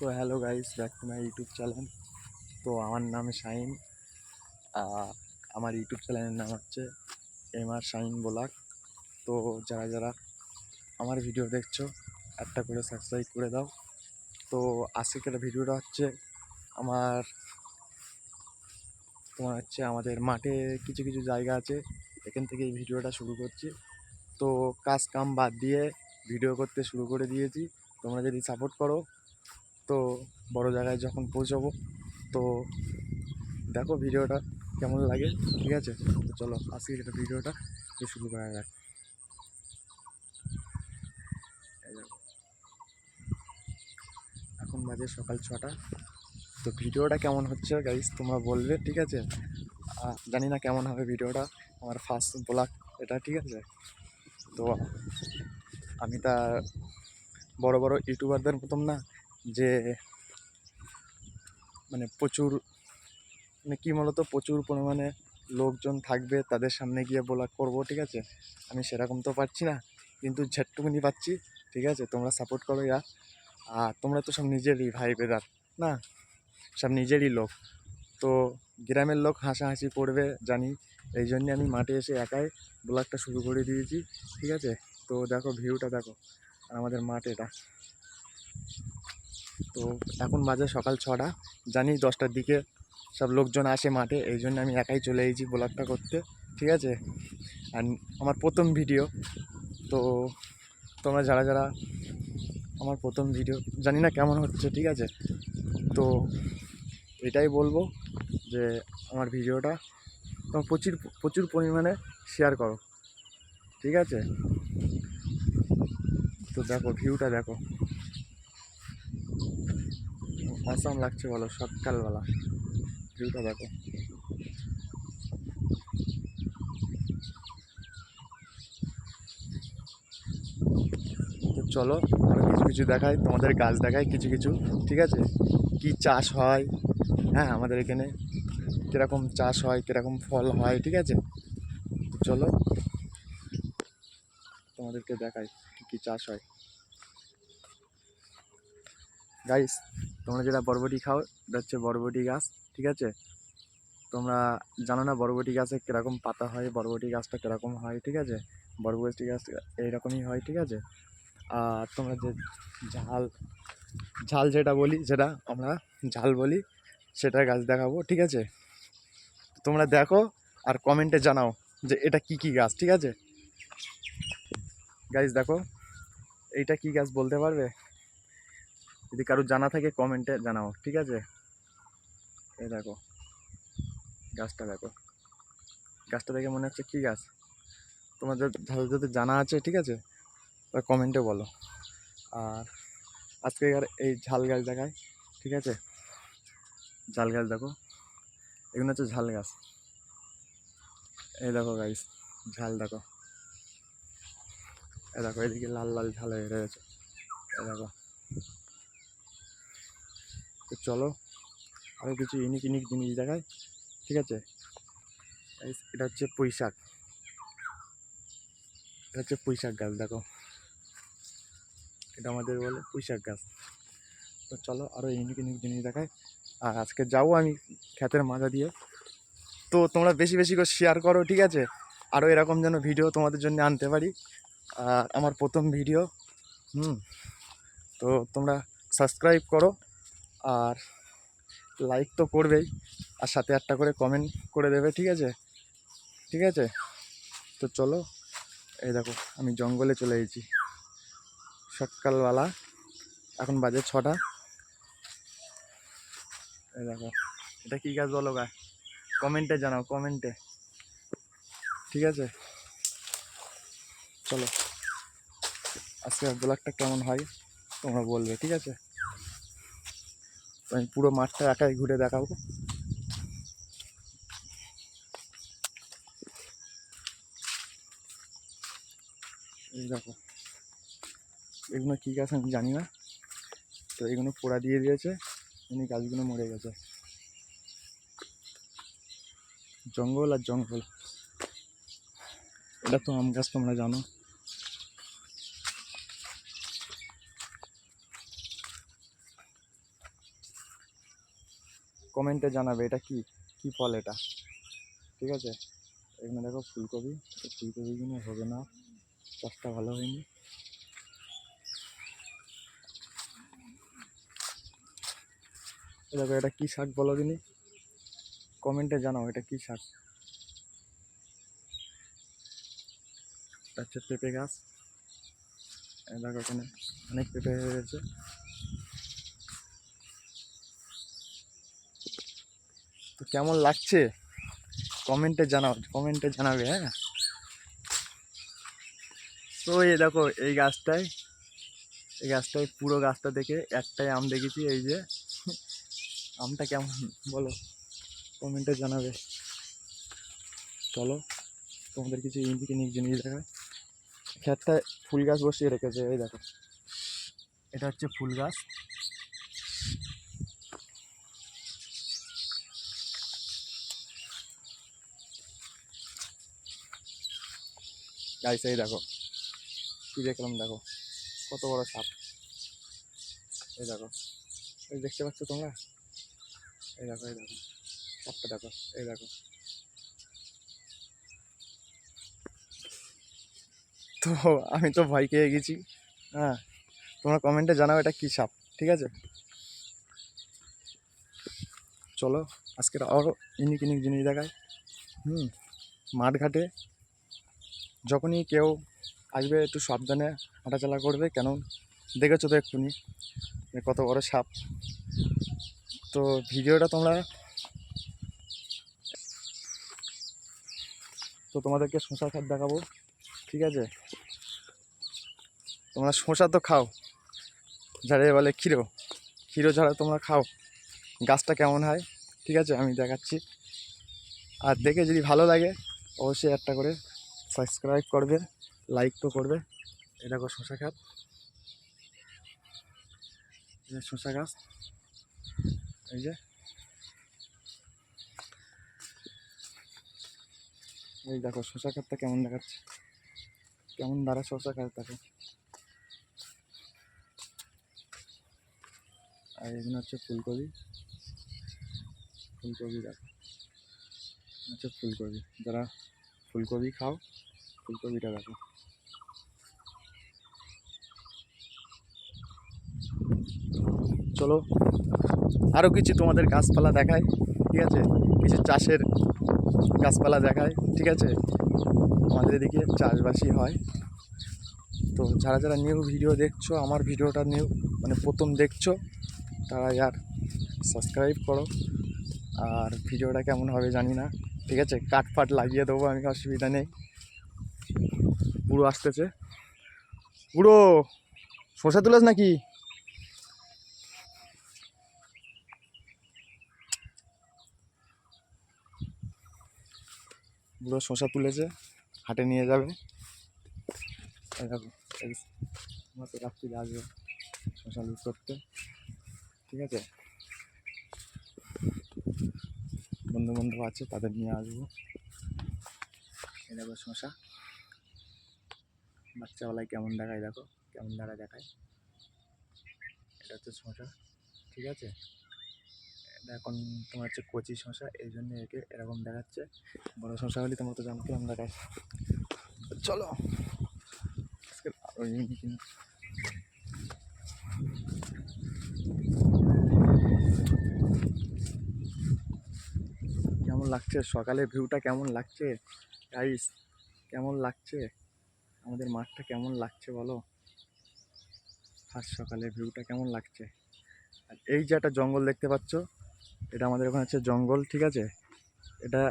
তো hello guys, back to my YouTube channel. তো আমার নাম শাহিন। আমার ইউটিউব চ্যানেলের নাম হচ্ছে MR শাহিন ব্লগ। তো যারা যারা আমার ভিডিও দেখছো একটা করে সাবস্ক্রাইব করে দাও। তো আজকের ভিডিওটা হচ্ছে আমার আমাদের মাঠে কিছু কিছু জায়গা আছে, এখান থেকে এই ভিডিওটা শুরু করছি। তো কাজ কাম বাদ দিয়ে ভিডিও করতে শুরু করে দিয়েছি। তোমরা যদি সাপোর্ট করো তো বড় জায়গায় যখন পৌঁছাবো তো দেখো ভিডিওটা কেমন লাগে, ঠিক আছে? তো চলো আজকে এটা ভিডিওটা শুরু করা যাক। এই দেখো, এখন বাজে সকাল 6টা। তো ভিডিওটা কেমন হচ্ছে গাইস তোমরা বলবে, ঠিক আছে? জানি না কেমন হবে ভিডিওটা, আমার ফার্স্ট ব্লগ এটা, ঠিক আছে? তো আমি তা বড় বড় ইউটিউবারদের মতন না যে মানে প্রচুর মানে কি বলতো প্রচুর পরিমাণে লোকজন থাকবে তাদের সামনে গিয়ে ব্লগ করব, ঠিক আছে? আমি সেরকম তো পারছি না, কিন্তু যেটুকুনি পাচ্ছি, ঠিক আছে? তোমরা সাপোর্ট করো ইয়ার। আর তোমরা তো সব নিজেরই ভাই বেদার না, সব নিজেরই লোক। তো গ্রামের লোক হাসাহাসি করবে জানি, এই জন্যে আমি মাঠে এসে একাই ব্লগটা শুরু করে দিয়েছি, ঠিক আছে? তো দেখো ভিউটা দেখো, আর আমাদের মাঠ এটা। তো এখন বাজে সকাল 6টা, জানি 10টার দিকে সব লোকজন আসে মাঠে, এই জন্য আমি একাই চলে এসেছি ব্লগটা করতে, ঠিক আছে? আর আমার প্রথম ভিডিও, তো তোমরা যারা যারা আমার প্রথম ভিডিও জানি না কেমন হচ্ছে, ঠিক আছে? তো এটাই বলবো যে আমার ভিডিওটা তোমার প্রচুর প্রচুর পরিমাণে শেয়ার করো, ঠিক আছে? তো দেখো ভিউটা দেখো, অসাম লাগছে বলো সকালবেলা, ভিউটা দেখো। তো চলো আরও কিছু কিছু দেখাই তোমাদের, গাছ দেখাই কিছু কিছু, ঠিক আছে? কি চাষ হয়, হ্যাঁ আমাদের এখানে কীরকম চাষ হয়, কীরকম ফল হয়, ঠিক আছে? তো চলো তোমাদেরকে দেখাই কী কী চাষ হয়। গাইস, তোমরা যেটা বরবটি খাও এটা হচ্ছে বরবটি গাছ, ঠিক আছে? তোমরা জানো না বরবটি গাছে কীরকম পাতা হয়, বরবটি গাছটা কীরকম হয়, ঠিক আছে? বরবটি গাছ এইরকমই হয়, ঠিক আছে? আর তোমরা যে ঝাল ঝাল যেটা বলি, যেটা আমরা ঝাল বলি, সেটা গাছ দেখাবো, ঠিক আছে? তোমরা দেখো আর কমেন্টে জানাও যে এটা কি কি গাছ, ঠিক আছে? গাইস দেখো, এইটা কি গাছ বলতে পারবে? যদি কারো জানা থাকে কমেন্টে জানাও, ঠিক আছে? এই দেখো গাছটা দেখো, গাছটা দেখে মনে হচ্ছে কি গাছ? তোমাদের যাদের জানা আছে, ঠিক আছে, তা কমেন্টে বলো। আর আজকে আর এই ঝাল গাছ দেখায়, ঠিক আছে? ঝাল গাছ দেখো, এগুলো হচ্ছে ঝাল গাছ। এই দেখো গাইস, ঝাল দেখো, এই দেখো এদিকে লাল লাল ঝাল হয়ে রয়েছে, এই দেখো। তো চলো আরও কিছু ইউনিক ইউনিক জিনিস দেখায়, ঠিক আছে? এটা হচ্ছে পুঁই শাক, এটা হচ্ছে পুঁই শাক গাছ দেখো, এটা আমাদের বলে পুঁই শাক গাছ। তো চলো আরও ইউনিক ইউনিক জিনিস দেখায়। আর আজকে যাবো আমি ক্ষেতের মাজা দিয়ে। তো তোমরা বেশি বেশি করে শেয়ার করো, ঠিক আছে? আরও এরকম যেন ভিডিও তোমাদের জন্য আনতে পারি। আর আমার প্রথম ভিডিও, তো তোমরা সাবস্ক্রাইব করো আর লাইক তো করবেই, আর সাথে একটা করে কমেন্ট করে দেবে, ঠিক আছে? ঠিক আছে, তো চলো। এই দেখো আমি জঙ্গলে চলে এসেছি সকালবেলা, এখন বাজে 6টা। এই দেখো এটা কী গাছ বলো গা, কমেন্টে জানাও, কমেন্টে, ঠিক আছে? চলো আজকে ব্লগটা কেমন হয় তোমরা বলবে, ঠিক আছে? আমি পুরো মাঠটা একাই ঘুরে দেখাবো। এই দেখো এগুলো কী গাছ আমি জানি না, তো এগুলো পোড়া দিয়ে দিয়েছে, এমনি গাছগুলো মরে গেছে। জঙ্গল আর জঙ্গল, এটা তো আম গাছ তোমরা জানো। কমেন্টে জানাবে এটা কি কি ফল এটা, ঠিক আছে। এখানে দেখো ফুলকপি, ফুলকপিগুলো হবে না, চাষটা ভালো হয়নি। দেখো এটা কি শাক বলো দিনি, কমেন্টে জানাও এটা কি শাক। এটা হচ্ছে পেঁপে গাছ, দেখো এখানে অনেক পেঁপে হয়ে গেছে। তো কেমন লাগছে কমেন্টে জানাও, কমেন্টে জানাবে, হ্যাঁ। তো এই দেখো এই গাছটায়, এই গাছটায় পুরো গাছটা দেখে একটাই আম দেখেছি, এই যে আমটা কেমন বলো কমেন্টে জানাবে। চলো তোমাদের কিছু ইউনিক জিনিস দেখায়। ক্ষেতটায় ফুল গাছ বসিয়ে রেখেছে, এই দেখো এটা হচ্ছে ফুল গাছ। গাইস এই দেখো কি দেখলাম, দেখো কত বড় সাপ, এই দেখো, এই দেখতে পাচ্ছ তোমরা, এই দেখো, এই দেখো সাপটা দেখো, এই দেখো। তো আমি তো ভয় পেয়ে গেছি, হ্যাঁ। তোমরা কমেন্টে জানাও এটা কী সাপ, ঠিক আছে। চলো আজকের আরও ইউনিক জিনিস দেখায়। মাঠঘাটে যখনই কেউ আসবে একটু সাবধানে হাঁটাচলা করবে, কেন দেখেছো তো এক্ষুনি কত বড় সাপ। তো ভিডিওটা তোমরা, তো তোমাদেরকে শশা ক্ষেত দেখাবো, ঠিক আছে। তোমরা শশা তো খাও, যারা বলে ক্ষীরো, ক্ষীরো যারা তোমরা খাও, গাছটা কেমন হয়, ঠিক আছে আমি দেখাচ্ছি। আর দেখে যদি ভালো লাগে অবশ্যই একটা করে সাবস্ক্রাইব করবে, লাইক তো করবে। এই দেখো শশা ক্ষেত, শশা গাছ, এই যে এই দেখো শশা ক্ষেতটা কেমন দেখাচ্ছে, কেমন দাঁড়া শশা ক্ষেত দেখো। আর এখানে হচ্ছে ফুলকপি, ফুলকপি দেখো হচ্ছে ফুলকপি, যারা ফুলকপি খাও ফুলকপিটা দেখো। চলো আরও কিছু তোমাদের গাছপালা দেখায়, ঠিক আছে, কিছু চাষের গাছপালা দেখায়, ঠিক আছে। আমাদের এদিকে চাষবাসই হয়। তো যারা যারা নিউ ভিডিও দেখছো, আমার ভিডিওটা নিউ মানে প্রথম দেখছো, তারা আর সাবস্ক্রাইব করো। আর ভিডিওটা কেমন হবে জানি না, ঠিক আছে, কাট ফাট লাগিয়ে দেবো আমি, অসুবিধা নেই। বুড়ো আসতেছে, বুড়ো শসা তুলেছ নাকি? বুড়ো শসা তুলেছে, হাটে নিয়ে যাবে। তো রাত্রি আসবে শসা লুট করতে, ঠিক আছে। বন্ধু বান্ধব আছে তাদের নিয়ে আসবো। এই দেখো শসা, বাচ্চাবেলায় কেমন দেখায়, দেখো কেমন দাঁড়া দেখায়। এটা হচ্ছে শসা, ঠিক আছে। এটা এখন তোমার হচ্ছে কচি শসা, এই জন্য একে এরকম দেখাচ্ছে। বড় শসা হলে তোমার তো জানো কেমন দেখায়। চলো আজকে আরো কেমন লাগছে সকালের ভিউটা, কেমন লাগছে গাইস, কেমন লাগছে আমাদের মাঠটা, কেমন লাগছে বলো। ফার্স্ট সকালের ভিউটা কেমন লাগছে। আর এই যে একটা জঙ্গল দেখতে পাচ্ছ, এটা আমাদের ওখানে হচ্ছে জঙ্গল, ঠিক আছে। এটা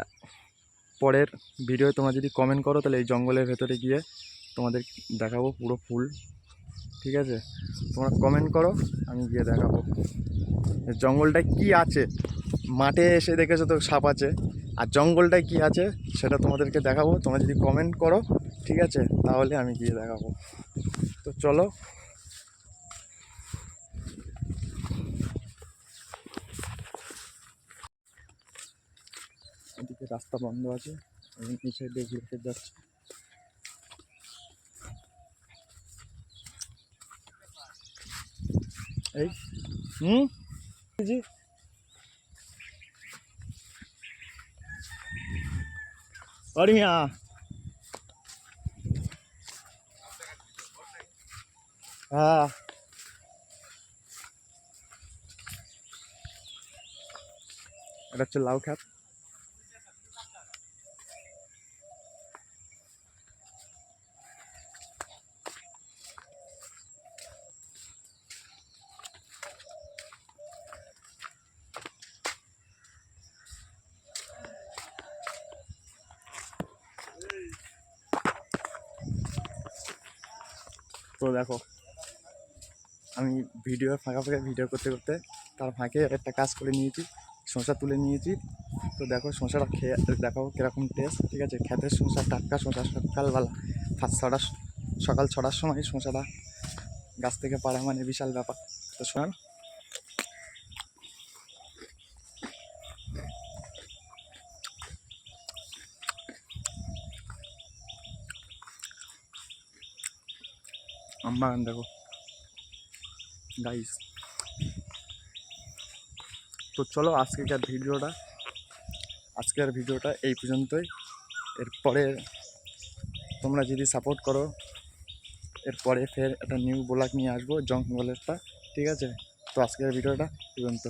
পরের ভিডিও তোমরা যদি কমেন্ট করো তাহলে এই জঙ্গলের ভেতরে গিয়ে তোমাদের দেখাবো পুরো ফুল, ঠিক আছে। তোমরা কমেন্ট করো, আমি গিয়ে দেখাবো জঙ্গলটায় কি আছে। মাঠে এসে দেখেছো তো সাপ আছে, আর জঙ্গলটায় কি আছে সেটা তোমাদেরকে দেখাবো, তোমরা যদি কমেন্ট করো, ঠিক আছে, তাহলে আমি গিয়ে দেখাবো। তো চলো এদিকে রাস্তা বন্ধ আছে, আমি এই সাইডে ঘুরে যাচ্ছি। এই জি অরিয়া হ্যাঁ এটা হচ্ছে লাউ খাত। তো দেখো আমি ফাঁকা ফাঁকা ভিডিও করতে করতে তার ফাঁকে একটা কাজ করে নিয়েছি, শসা তুলে নিয়েছি। তো দেখো শসাটা খেয়ে দেখো কীরকম টেস্ট, ঠিক আছে। খেতের শসা, টাটকা শসা, সকালবেলা সকাল 6টার সময় শসাটা গাছ থেকে পাড়া মানে বিশাল ব্যাপার। তো শোনান আমবাগান দেখো গাইস। তো চলো আজকের ভিডিওটা এই পর্যন্তই। এরপরে তোমরা যদি সাপোর্ট করো এরপরে ফের একটা নিউ ব্লগ নিয়ে আসবো জঙ্গলেরটা, ঠিক আছে। তো আজকের ভিডিওটা পর্যন্ত।